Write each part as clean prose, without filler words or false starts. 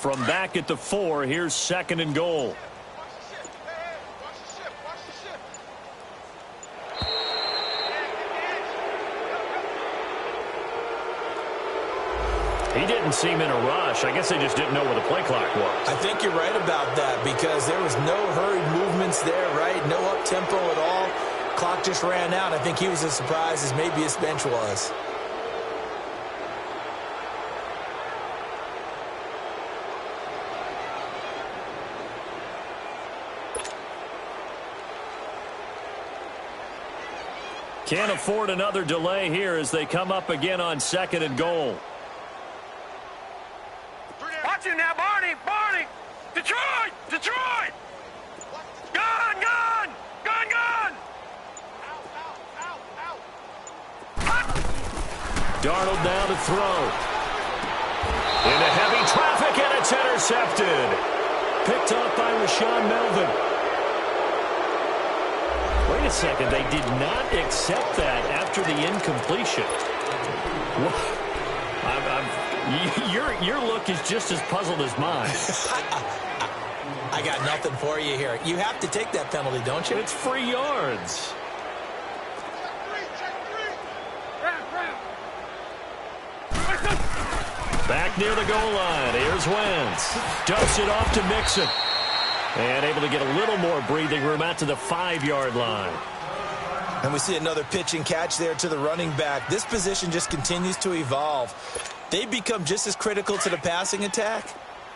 From back at the 4, here's 2nd and goal. He didn't seem in a rush. I guess they just didn't know where the play clock was. I think you're right about that because there was no hurried movements there, right? No up-tempo at all. Clock just ran out. I think he was as surprised as maybe his bench was. Can't afford another delay here as they come up again on 2nd and goal. Watch him now, Barney! Barney! Detroit! Detroit! Gone! Gone! Gone! Gone! Darnold down to throw. Into heavy traffic, and it's intercepted. Picked off by Rashawn Melvin. Wait a second, they did not accept that after the incompletion. Your look is just as puzzled as mine. I got nothing for you here. You have to take that penalty, don't you? It's free yards. Back near the goal line. Here's Wentz. Dumps it off to Mixon. And able to get a little more breathing room out to the 5-yard line. And we see another pitch and catch there to the running back. This position just continues to evolve. They become just as critical to the passing attack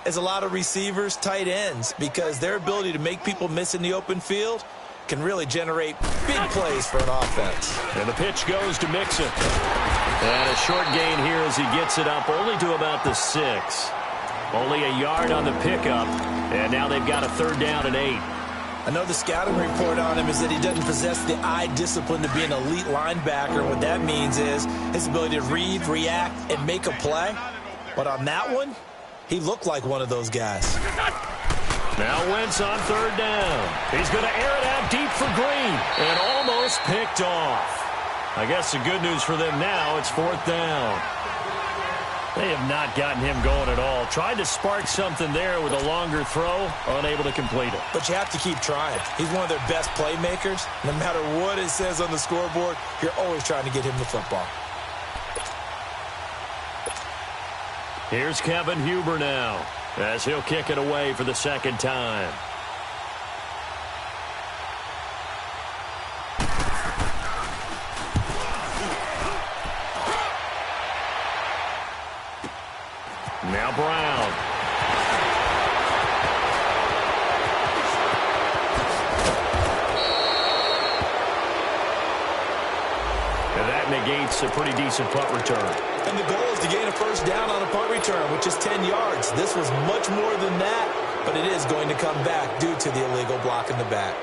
as a lot of receivers, tight ends, because their ability to make people miss in the open field can really generate big plays for an offense. And the pitch goes to Mixon. And a short gain here as he gets it up only to about the 6. Only a yard on the pickup, and now they've got a 3rd down and 8. I know the scouting report on him is that he doesn't possess the eye discipline to be an elite linebacker. What that means is his ability to read, react, and make a play. But on that one, he looked like one of those guys. Now Wentz on 3rd down. He's going to air it out deep for Green, and almost picked off. I guess the good news for them now, it's 4th down. They have not gotten him going at all. Tried to spark something there with a longer throw, unable to complete it. But you have to keep trying. He's one of their best playmakers. No matter what it says on the scoreboard, you're always trying to get him the football. Here's Kevin Huber now, as he'll kick it away for the 2nd time. Now Brown. And that negates a pretty decent punt return. And the goal is to gain a 1st down on a punt return, which is 10 yards. This was much more than that, but it is going to come back due to the illegal block in the back.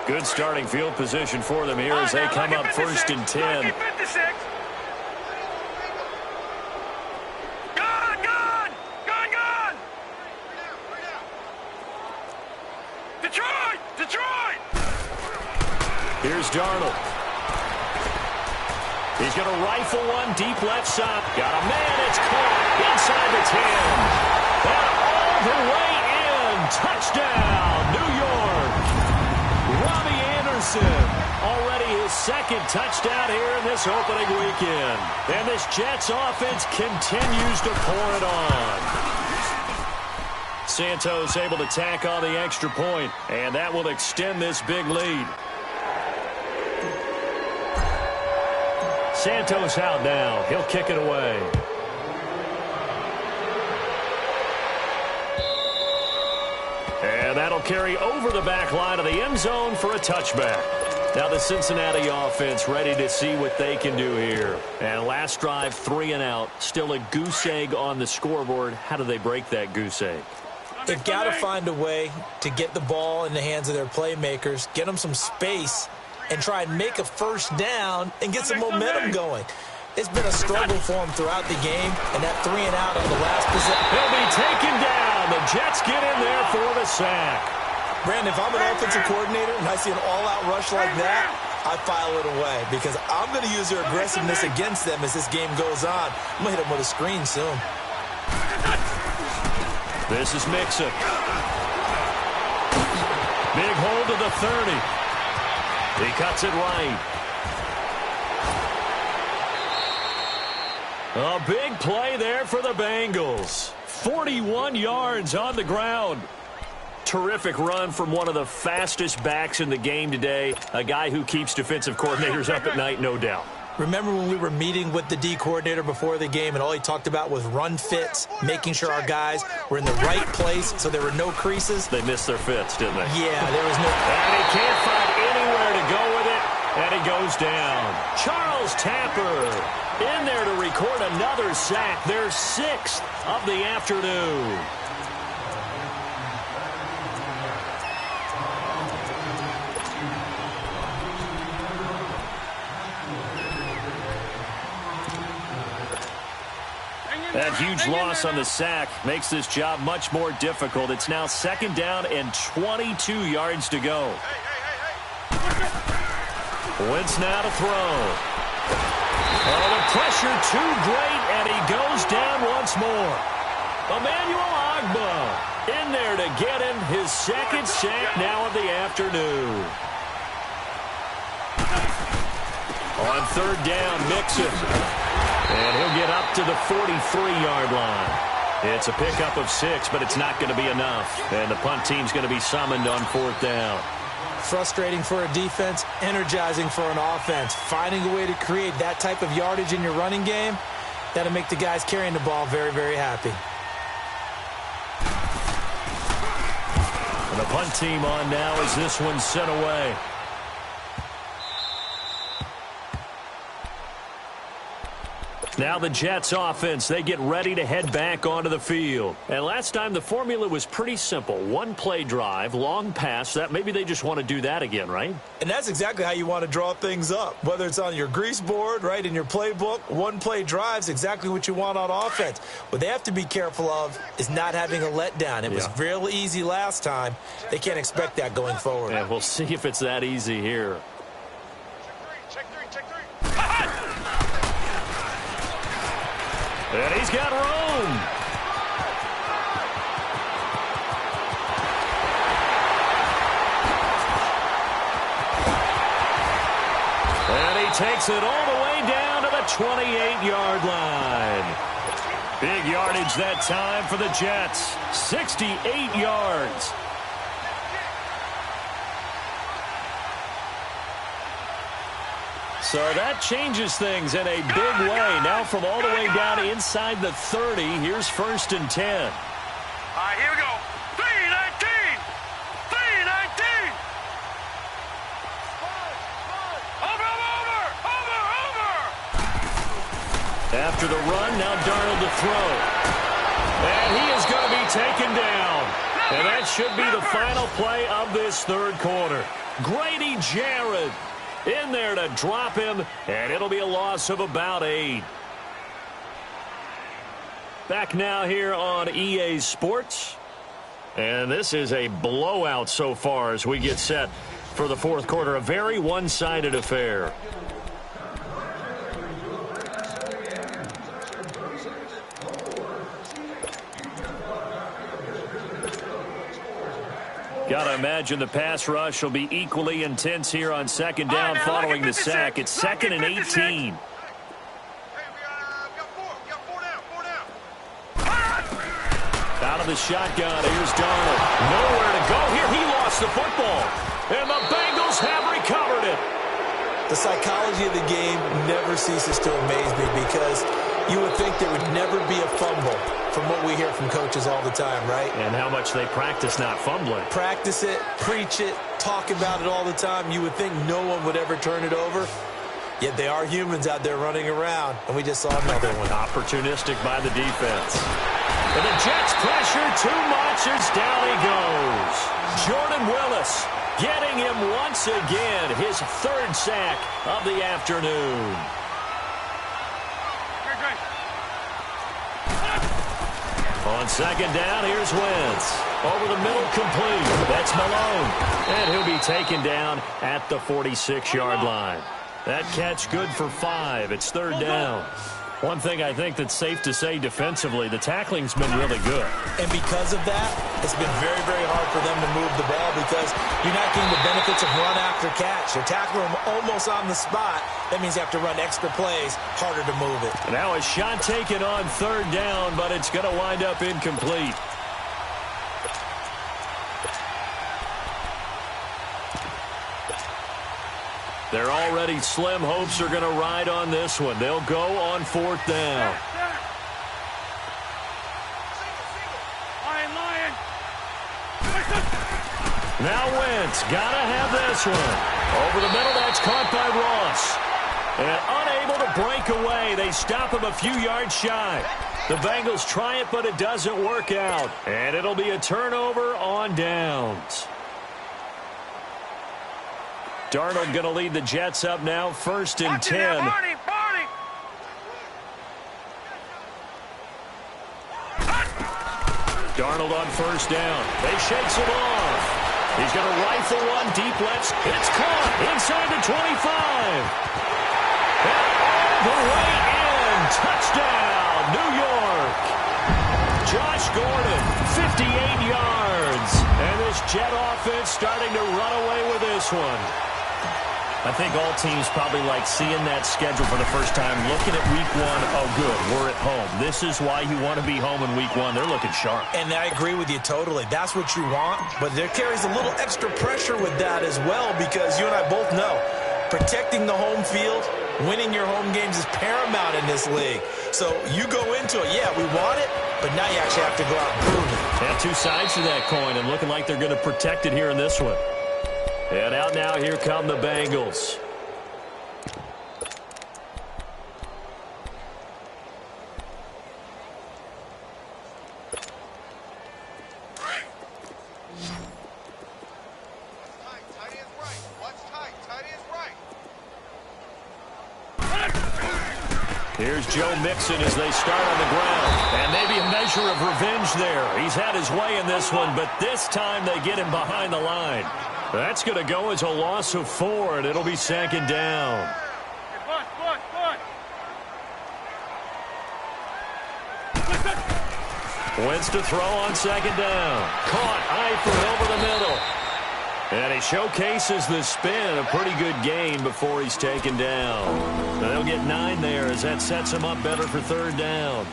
Good starting field position for them here as they come up 1st and 10. Here's Darnold. He's going to rifle one deep left side. Got a man. It's caught inside the 10. And all the way in. Touchdown, New York. Robbie Anderson. Already his 2nd touchdown here in this opening weekend. And this Jets offense continues to pour it on. Santos able to tack on the extra point, and that will extend this big lead. Santos out now. He'll kick it away. And that'll carry over the back line of the end zone for a touchback. Now the Cincinnati offense ready to see what they can do here. And last drive, 3 and out. Still a goose egg on the scoreboard. How do they break that goose egg? They've got to find a way to get the ball in the hands of their playmakers, get them some space, and try and make a 1st down and get some momentum going. It's been a struggle for them throughout the game, and that 3 and out on the last possession. He'll be taken down. The Jets get in there for the sack. Brandon, if I'm an offensive coordinator and I see an all-out rush like that, I file it away because I'm going to use their aggressiveness against them as this game goes on. I'm going to hit them with a screen soon. This is Mixon. Big hold to the 30. He cuts it right. A big play there for the Bengals. 41 yards on the ground. Terrific run from one of the fastest backs in the game today. A guy who keeps defensive coordinators up at night, no doubt. Remember when we were meeting with the D coordinator before the game and all he talked about was run fits, making sure our guys were in the right place so there were no creases? They missed their fits, didn't they? Yeah, there was no... And he can't find anywhere to go with it, and he goes down. Charles Tapper in there to record another sack, their 6th of the afternoon. That huge loss on the sack makes this job much more difficult. It's now 2nd down and 22 yards to go. Wentz now to throw. Oh, the pressure too great, and he goes down once more. Emmanuel Ogbah in there to get him his 2nd sack now of the afternoon. On 3rd down, Mixon. And he'll get up to the 43-yard line. It's a pickup of 6, but it's not going to be enough. And the punt team's going to be summoned on 4th down. Frustrating for a defense, energizing for an offense. Finding a way to create that type of yardage in your running game, that'll make the guys carrying the ball very, very happy. And the punt team on now as this one's sent away. Now the Jets offense, they get ready to head back onto the field. And last time the formula was pretty simple. 1-play drive, long pass. That maybe they just want to do that again, right? And that's exactly how you want to draw things up. Whether it's on your grease board, right, in your playbook, 1-play drive's exactly what you want on offense. What they have to be careful of is not having a letdown. It was real easy last time. They can't expect that going forward. Yeah, we'll see if it's that easy here. And he's got room. And he takes it all the way down to the 28-yard line. Big yardage that time for the Jets. 68 yards. So that changes things in a big way. Now from all the way down inside the 30, here's 1st and 10. All right, here we go. 3-19. 3-19. Over. After the run, now Darnold to throw. And he is going to be taken down. And that should be the final play of this 3rd quarter. Grady Jarrett in there to drop him, and it'll be a loss of about 8. Back now here on EA Sports. And this is a blowout so far as we get set for the 4th quarter. A very one-sided affair. Got to imagine the pass rush will be equally intense here on 2nd down following the sack. It's 2nd and 18. Hey, we got 4 down. Out of the shotgun, here's Darnold. Nowhere to go here. He lost the football. And the Bengals have recovered it. The psychology of the game never ceases to amaze me because you would think there would never be a fumble from what we hear from coaches all the time, right? And how much they practice not fumbling. Practice it, preach it, talk about it all the time. You would think no one would ever turn it over. Yet they are humans out there running around, and we just saw another one. Opportunistic by the defense. And the Jets pressure too much as down he goes. Jordan Willis getting him once again, his 3rd sack of the afternoon. On 2nd down, here's Wentz. Over the middle, complete. That's Malone. And he'll be taken down at the 46-yard line. That catch good for 5. It's 3rd down. One thing I think that's safe to say defensively, the tackling's been really good. And because of that, it's been very, very hard for them to move the ball because you're not getting the benefits of run after catch. You're tackling them almost on the spot. That means you have to run extra plays, harder to move it. Now a shot taken on third down, but it's going to wind up incomplete. Their already slim hopes are going to ride on this one. They'll go on fourth down. Now Wentz, got to have this one. Over the middle, that's caught by Ross. And unable to break away, they stop him a few yards shy. The Bengals try it, but it doesn't work out. And it'll be a turnover on downs. Darnold going to lead the Jets up now, 1st and 10. Darnold on first down. They shakes him off. He's going to rifle one deep left. It's caught inside the 25. And all the way in. Touchdown, New York. Josh Gordon, 58 yards. And this Jet offense starting to run away with this one. I think all teams probably like seeing that schedule for the first time, looking at week one. Oh, good, we're at home. This is why you want to be home in week one. They're looking sharp. And I agree with you totally. That's what you want, but there carries a little extra pressure with that as well because you and I both know protecting the home field, winning your home games is paramount in this league. So you go into it, yeah, we want it, but now you actually have to go out and prove it. Have two sides to that coin and looking like they're going to protect it here in this one. And out now, here come the Bengals. Here's Joe Mixon as they start on the ground. And maybe a measure of revenge there. He's had his way in this one, but this time they get him behind the line. That's going to go as a loss of 4, and it'll be 2nd down. Wentz to throw on 2nd down. Caught, Eifert over the middle. And he showcases the spin, a pretty good gain before he's taken down. So they'll get 9 there as that sets him up better for 3rd down.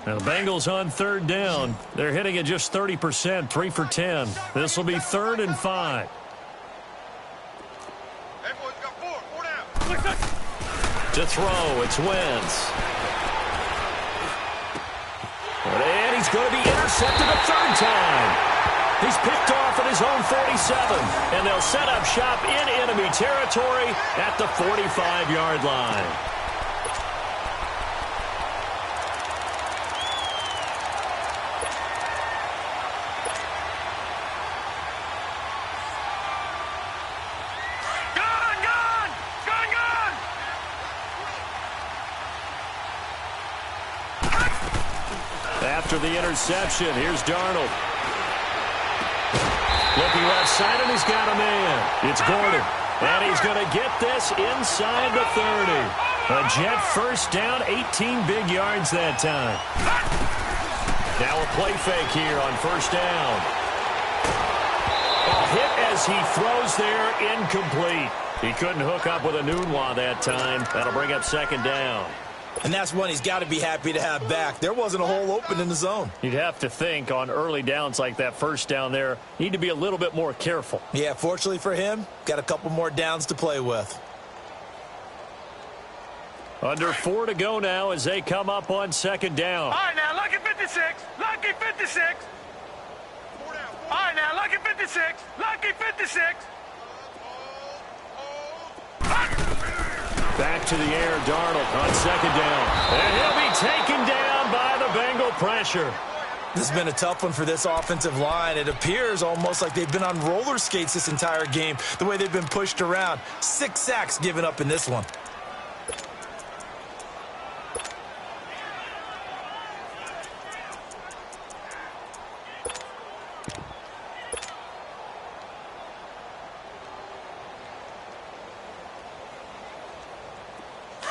Now the Bengals on 3rd down. They're hitting at just 30%, 3 for 10. This will be 3rd and 5. To throw, it's Wentz. And he's going to be intercepted a 3rd time. He's picked off at his own 47. And they'll set up shop in enemy territory at the 45-yard line. After the interception, here's Darnold. Looking left side, and he's got a man. It's Gordon. And he's going to get this inside the 30. A Jet 1st down, 18 big yards that time. Now a play fake here on 1st down. A hit as he throws there, incomplete. He couldn't hook up with a Nunwa that time. That'll bring up 2nd down. And that's one he's got to be happy to have back. There wasn't a hole open in the zone. You'd have to think on early downs like that 1st down there, need to be a little bit more careful. Yeah, fortunately for him, got a couple more downs to play with. Under 4 to go now as they come up on 2nd down. All right, now, lucky 56. Lucky 56. All right, now, lucky 56. Lucky 56. Back to the air, Darnold on 2nd down. And he'll be taken down by the Bengal pressure. This has been a tough one for this offensive line. It appears almost like they've been on roller skates this entire game, the way they've been pushed around. 6 sacks given up in this one.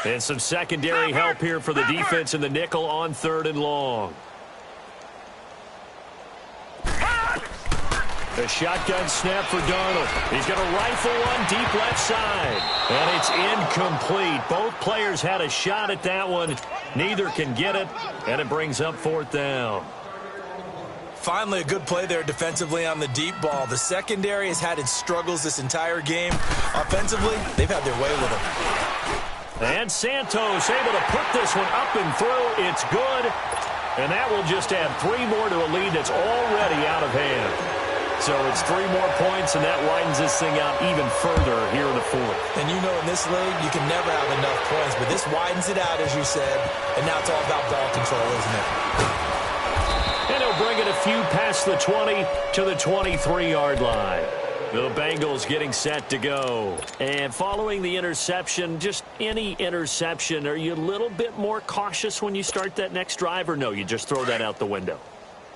And some secondary help here for the defense in the nickel on 3rd and long. A shotgun snap for Darnold. He's going to rifle one deep left side. And it's incomplete. Both players had a shot at that one. Neither can get it. And it brings up 4th down. Finally, a good play there defensively on the deep ball. The secondary has had its struggles this entire game. Offensively, they've had their way with them. And Santos able to put this one up and through. It's good. And that will just add 3 more to a lead that's already out of hand. So it's 3 more points, and that widens this thing out even further here in the 4th. And you know in this league, you can never have enough points, but this widens it out, as you said. And now it's all about ball control, isn't it? And he'll bring it a few past the 20 to the 23-yard line. The Bengals getting set to go. And following the interception, just any interception, are you a little bit more cautious when you start that next drive, or no, you just throw that out the window?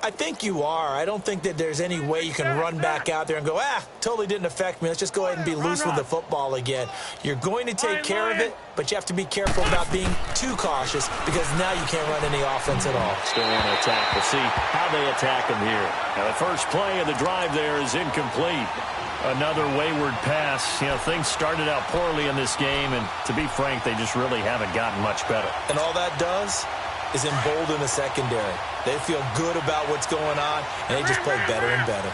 I think you are. I don't think that there's any way you can run back out there and go, totally didn't affect me. Let's just go ahead and be loose with the football again. You're going to take care of it, but you have to be careful about being too cautious because now you can't run any offense at all. Still want to attack. We'll see how they attack him here. Now, the first play of the drive there is incomplete. Another wayward pass. You know, things started out poorly in this game, and to be frank, they just really haven't gotten much better. And all that does is embolden the secondary. They feel good about what's going on, and they just play better and better.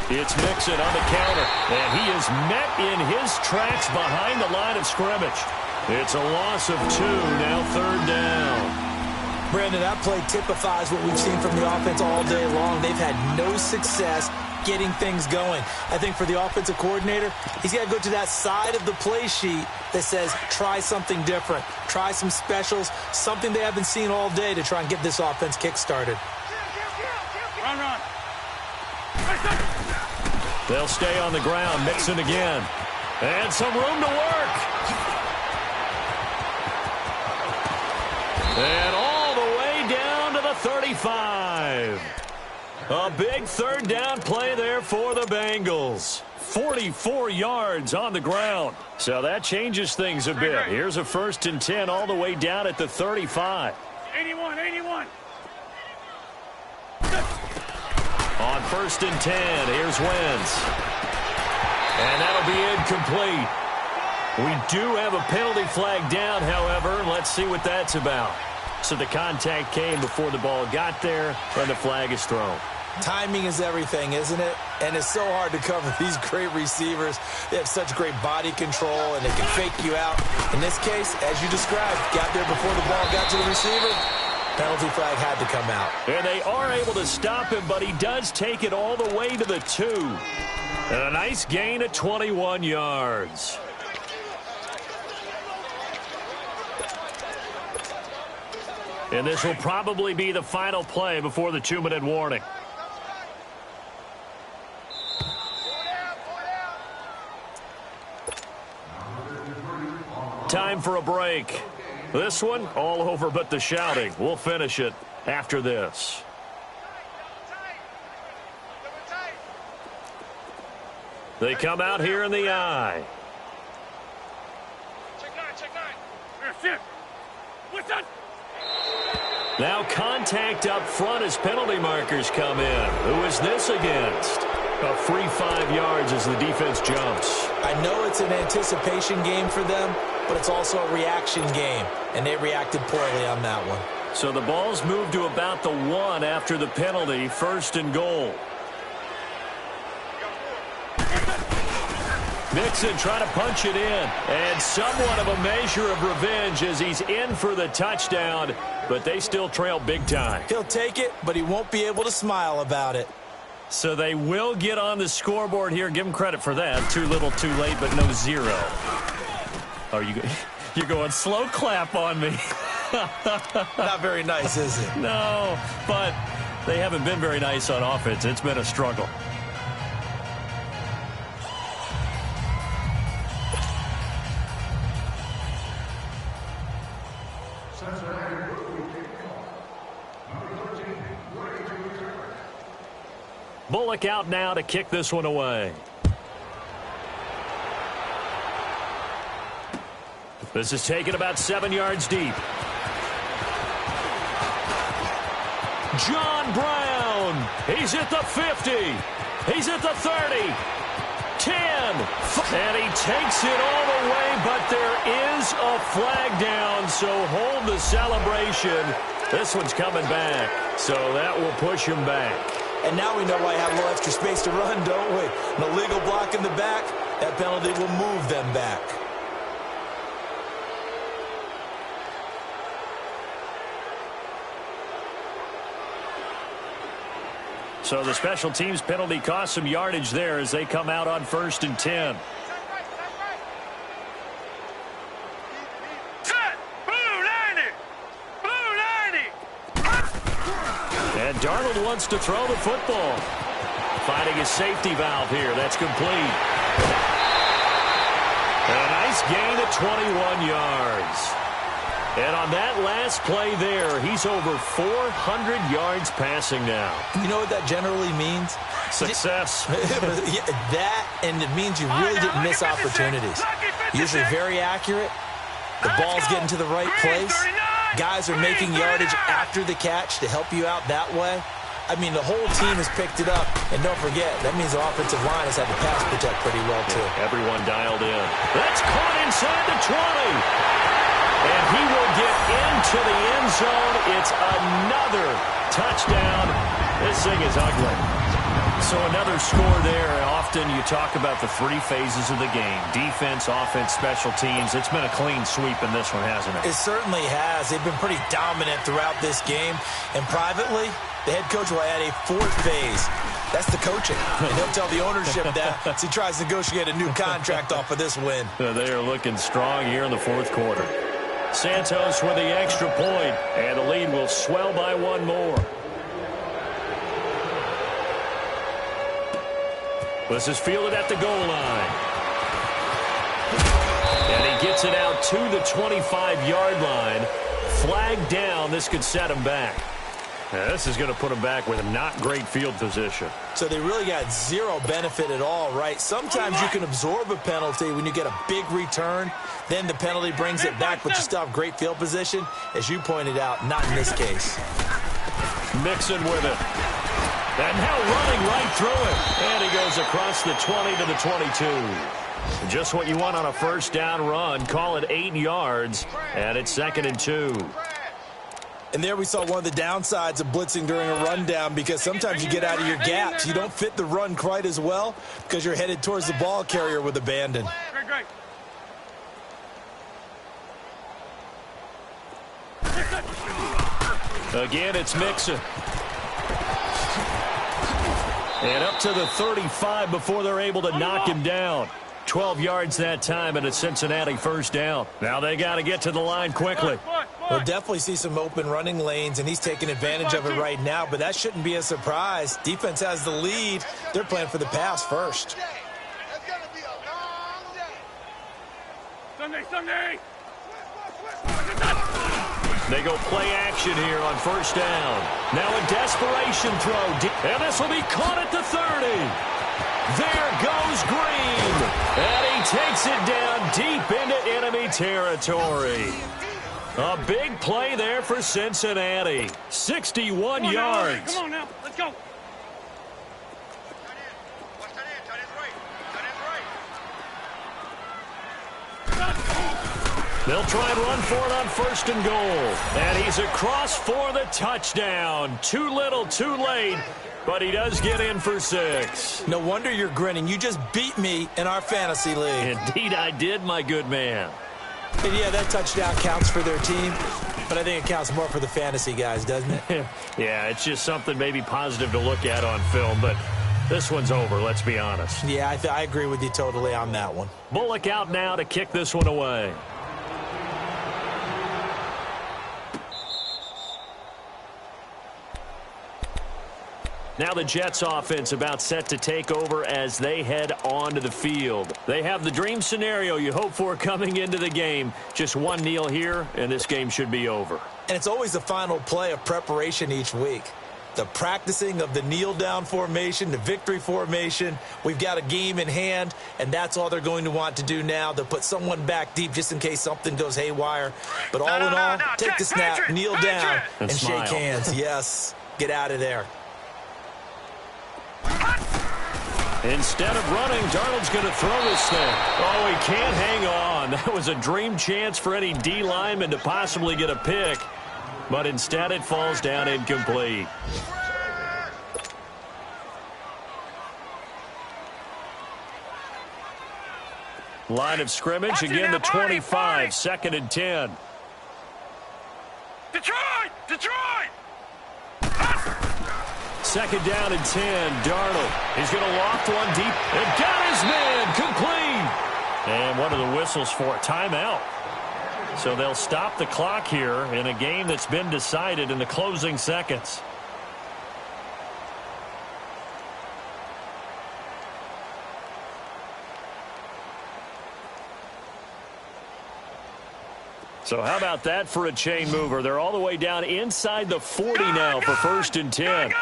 It's Mixon on the counter, and he is met in his tracks behind the line of scrimmage. It's a loss of 2, now 3rd down. Brandon, that play typifies what we've seen from the offense all day long. They've had no success getting things going. I think for the offensive coordinator, he's got to go to that side of the play sheet that says try something different, try some specials, something they haven't seen all day to try and get this offense kick-started. Run. They'll stay on the ground. Mixon again. And some room to work. And all the way down to the 35. A big 3rd down play there for the Bengals. 44 yards on the ground. So that changes things a bit. Here's a 1st and 10 all the way down at the 35. 81. On 1st and 10, here's Wentz. And that'll be incomplete. We do have a penalty flag down, however. Let's see what that's about. So the contact came before the ball got there, and the flag is thrown. Timing is everything, isn't it? And it's so hard to cover these great receivers. They have such great body control, and they can fake you out. In this case, as you described, got there before the ball got to the receiver. Penalty flag had to come out. And they are able to stop him, but he does take it all the way to the 2. And a nice gain of 21 yards. And this will probably be the final play before the 2-minute warning. Time for a break. This one, all over but the shouting. We'll finish it after this. They come out here in the eye. Check 9. What's that? Now contact up front as penalty markers come in. Who is this against? A free 5 yards as the defense jumps. I know it's an anticipation game for them, but it's also a reaction game, and they reacted poorly on that one. So the ball's moved to about the 1 after the penalty, 1st and goal. Mixon trying to punch it in, and somewhat of a measure of revenge as he's in for the touchdown, but they still trail big time. He'll take it, but he won't be able to smile about it. So they will get on the scoreboard here. Give them credit for that. Too little, too late, but no 0. Oh, you're going slow clap on me. Not very nice, is it? No, but they haven't been very nice on offense. It's been a struggle. Bullock out now to kick this one away. This is taken about 7 yards deep. John Brown. He's at the 50. He's at the 30. 10. And he takes it all the way, but there is a flag down, so hold the celebration. This one's coming back, so that will push him back. And now we know why you have a little extra space to run, don't we? An illegal block in the back, that penalty will move them back. So the special teams penalty cost some yardage there as they come out on 1st and 10. And Darnold wants to throw the football. Finding his safety valve here. That's complete. A nice gain at 21 yards. And on that last play there, he's over 400 yards passing now. You know what that generally means? Success. That, and it means you really didn't miss opportunities. Usually very accurate. The ball's getting to the right place. Guys are making yardage after the catch to help you out that way. I mean, the whole team has picked it up. And don't forget, that means the offensive line has had to pass protect pretty well, too. Everyone dialed in. That's caught inside the 20. And he will get into the end zone. It's another touchdown. This thing is ugly. So another score there. Often you talk about the 3 phases of the game. Defense, offense, special teams. It's been a clean sweep in this one, hasn't it? It certainly has. They've been pretty dominant throughout this game. And privately, the head coach will add a 4th phase. That's the coaching. And he'll tell the ownership that as he tries to negotiate a new contract off of this win. They are looking strong here in the 4th quarter. Santos with the extra point, and the lead will swell by 1 more. This is fielded at the goal line. And he gets it out to the 25-yard line. Flag down. This could set him back. Now, this is going to put him back with a not great field position. So they really got zero benefit at all, right? Sometimes you can absorb a penalty when you get a big return. Then the penalty brings it back, but you still have great field position. As you pointed out, not in this case. Mixon with it. And now running right through it. And he goes across the 20 to the 22. Just what you want on a first down run. Call it 8 yards. And it's 2nd and 2. And there we saw one of the downsides of blitzing during a rundown, because sometimes you get out of your gaps. You don't fit the run quite as well because you're headed towards the ball carrier with abandon. Again, it's Mixon. And up to the 35 before they're able to knock him down. 12 yards that time, and a Cincinnati first down. Now they got to get to the line quickly. We'll definitely see some open running lanes, and he's taking advantage of it right now, but that shouldn't be a surprise. Defense has the lead. They're playing for the pass first. Sunday. They go play action here on first down. Now a desperation throw. And this will be caught at the 30. There goes Green. And he takes it down deep into enemy territory. A big play there for Cincinnati. 61 yards. Come on now. Let's go. They'll try and run for it on 1st and goal. And he's across for the touchdown. Too little, too late. But he does get in for 6. No wonder you're grinning. You just beat me in our fantasy league. Indeed I did, my good man. And yeah, that touchdown counts for their team, but I think it counts more for the fantasy guys, doesn't it? Yeah, it's just something maybe positive to look at on film, but this one's over, let's be honest. Yeah, I agree with you totally on that one. Bullock out now to kick this one away. Now the Jets offense about set to take over as they head onto the field. They have the dream scenario you hope for coming into the game. Just one kneel here, and this game should be over. And it's always the final play of preparation each week. the practicing of the kneel-down formation, the victory formation. We've got a game in hand, and that's all they're going to want to do now. They'll put someone back deep just in case something goes haywire. But all in all, take the snap, kneel down, and shake hands. Yes, get out of there. Instead of running, Darnold's going to throw this thing. Oh, he can't hang on. That was a dream chance for any D lineman to possibly get a pick. But instead it falls down incomplete. Line of scrimmage, again the 25, 2nd and 10. Detroit! Detroit! 2nd down and 10, Darnold. He's going to loft one deep and got his man complete. And one of the whistles for a timeout. So they'll stop the clock here in a game that's been decided in the closing seconds. So how about that for a chain mover? They're all the way down inside the 40 now for 1st and 10.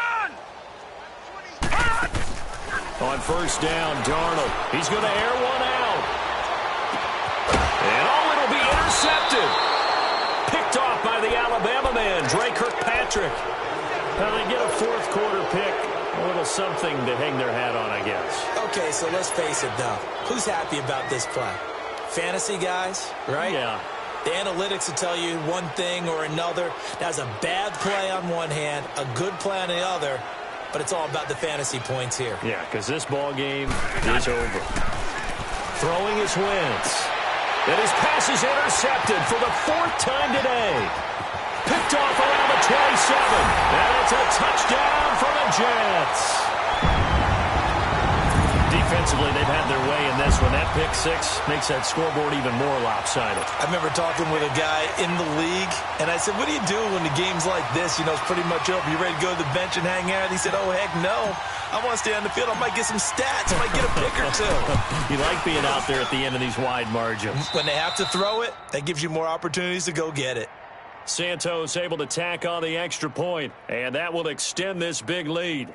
On 1st down, Darnold. He's going to air one out. And oh, it'll be intercepted. Picked off by the Alabama man, Dre Kirkpatrick. Now they get a 4th quarter pick. A little something to hang their hat on, I guess. Okay, so let's face it, though. Who's happy about this play? Fantasy guys, right? Yeah. The analytics will tell you one thing or another. That's a bad play on one hand, a good play on the other, but it's all about the fantasy points here. Yeah, because this ball game is over. Throwing is Wentz. And his pass is intercepted for the 4th time today. Picked off around the 27. And it's a touchdown for the Jets. Defensively, they've had their way in this one. That pick 6 makes that scoreboard even more lopsided. I remember talking with a guy in the league, and I said, what do you do when the game's like this? You know, it's pretty much over. You ready to go to the bench and hang out? He said, oh, heck no. I want to stay on the field. I might get some stats. I might get a pick or two. You like being out there at the end of these wide margins. When they have to throw it, that gives you more opportunities to go get it. Santos able to tack on the extra point, and that will extend this big lead.